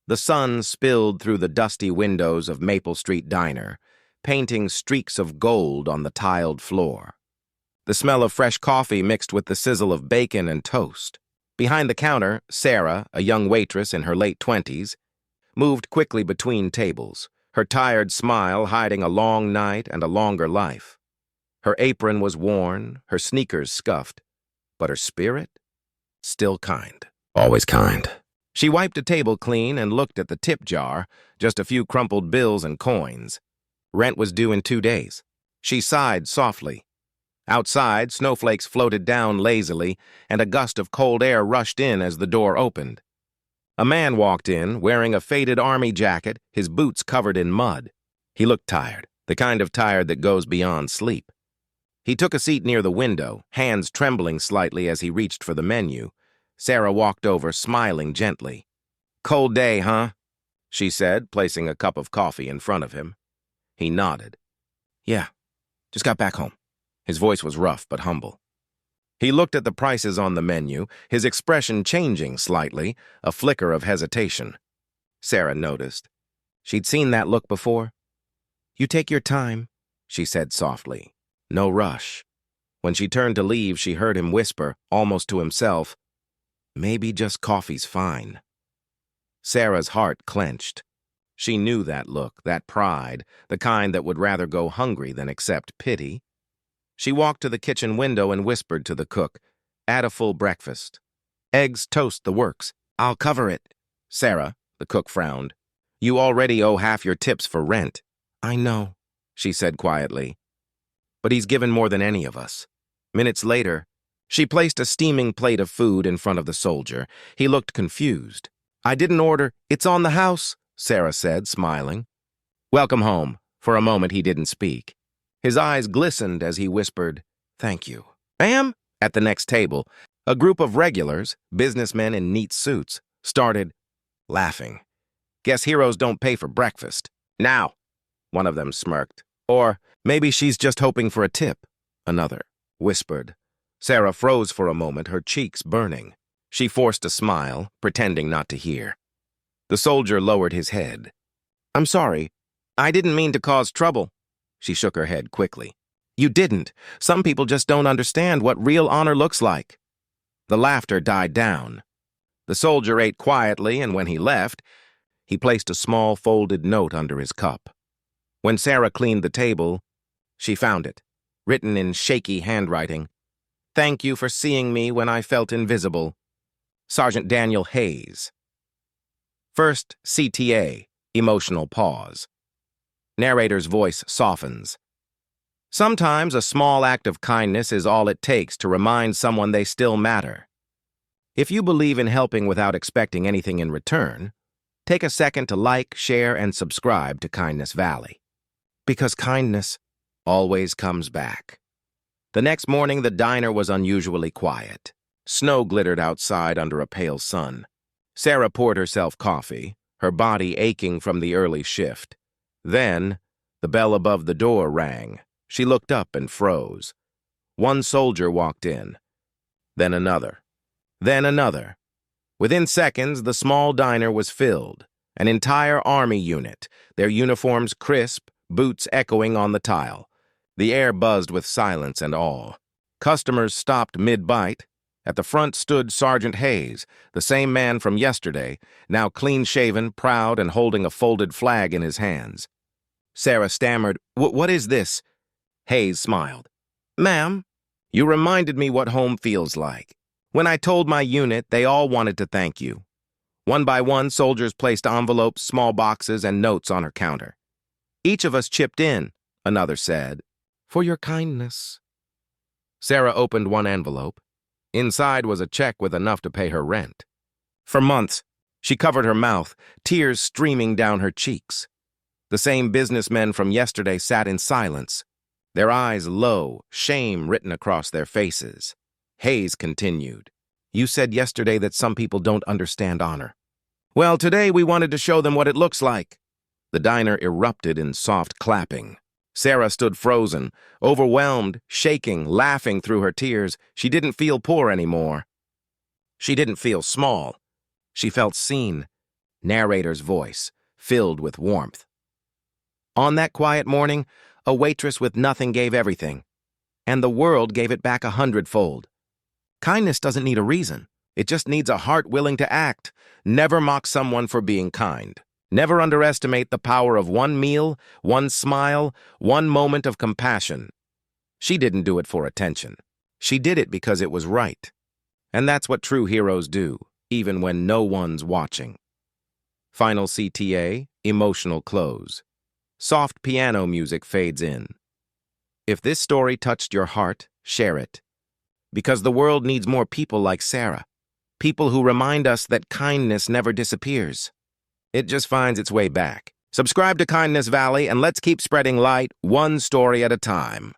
The sun spilled through the dusty windows of Maple Street Diner, painting streaks of gold on the tiled floor. The smell of fresh coffee mixed with the sizzle of bacon and toast. Behind the counter, Sarah, a young waitress in her late 20s, moved quickly between tables, her tired smile hiding a long night and a longer life. Her apron was worn, her sneakers scuffed, but her spirit? Still kind. Always kind. She wiped a table clean and looked at the tip jar, just a few crumpled bills and coins. Rent was due in 2 days. She sighed softly. Outside, snowflakes floated down lazily, and a gust of cold air rushed in as the door opened. A man walked in, wearing a faded army jacket, his boots covered in mud. He looked tired, the kind of tired that goes beyond sleep. He took a seat near the window, hands trembling slightly as he reached for the menu. Sarah walked over, smiling gently. "Cold day, huh?" she said, placing a cup of coffee in front of him. He nodded. "Yeah, just got back home." His voice was rough but humble. He looked at the prices on the menu, his expression changing slightly, a flicker of hesitation. Sarah noticed. She'd seen that look before. "You take your time," she said softly. "No rush." When she turned to leave, she heard him whisper, almost to himself, "Maybe just coffee's fine." Sarah's heart clenched. She knew that look, that pride, the kind that would rather go hungry than accept pity. She walked to the kitchen window and whispered to the cook, "Add a full breakfast. Eggs, toast, the works. I'll cover it." "Sarah," the cook frowned, "you already owe half your tips for rent." "I know," she said quietly. "But he's given more than any of us." Minutes later, she placed a steaming plate of food in front of the soldier. He looked confused. "I didn't order. It's on the house," Sarah said, smiling. "Welcome home." For a moment he didn't speak. His eyes glistened as he whispered, "Thank you." "Ma'am?" At the next table, a group of regulars, businessmen in neat suits, started laughing. "Guess heroes don't pay for breakfast." "Now," one of them smirked. "Or maybe she's just hoping for a tip," another whispered. Sarah froze for a moment, her cheeks burning. She forced a smile, pretending not to hear. The soldier lowered his head. "I'm sorry. I didn't mean to cause trouble." She shook her head quickly. "You didn't. Some people just don't understand what real honor looks like." The laughter died down. The soldier ate quietly, and when he left, he placed a small folded note under his cup. When Sarah cleaned the table, she found it, written in shaky handwriting. "Thank you for seeing me when I felt invisible. Sergeant Daniel Hayes." First, CTA, emotional pause. Narrator's voice softens. Sometimes a small act of kindness is all it takes to remind someone they still matter. If you believe in helping without expecting anything in return, take a second to like, share, and subscribe to Kindness Valley. Because kindness always comes back. The next morning, the diner was unusually quiet. Snow glittered outside under a pale sun. Sarah poured herself coffee, her body aching from the early shift. Then, the bell above the door rang. She looked up and froze. One soldier walked in. Then another. Then another. Within seconds, the small diner was filled. An entire army unit, their uniforms crisp, boots echoing on the tile. The air buzzed with silence and awe. Customers stopped mid-bite. At the front stood Sergeant Hayes, the same man from yesterday, now clean-shaven, proud, and holding a folded flag in his hands. Sarah stammered, "What is this?" Hayes smiled. "Ma'am, you reminded me what home feels like. When I told my unit, they all wanted to thank you." One by one, soldiers placed envelopes, small boxes, and notes on her counter. "Each of us chipped in," another said, "for your kindness." Sarah opened one envelope. Inside was a check with enough to pay her rent. For months, she covered her mouth, tears streaming down her cheeks. The same businessmen from yesterday sat in silence, their eyes low, shame written across their faces. Hayes continued, "You said yesterday that some people don't understand honor. Well, today we wanted to show them what it looks like." The diner erupted in soft clapping. Sarah stood frozen, overwhelmed, shaking, laughing through her tears. She didn't feel poor anymore. She didn't feel small. She felt seen. narrator's voice, filled with warmth. On that quiet morning, a waitress with nothing gave everything, and the world gave it back 100-fold. Kindness doesn't need a reason. It just needs a heart willing to act. Never mock someone for being kind. Never underestimate the power of one meal, one smile, one moment of compassion. She didn't do it for attention. She did it because it was right. And that's what true heroes do, even when no one's watching. Final CTA, emotional close. Soft piano music fades in. If this story touched your heart, share it. Because the world needs more people like Sarah. People who remind us that kindness never disappears. It just finds its way back. Subscribe to Kindness Valley and let's keep spreading light one story at a time.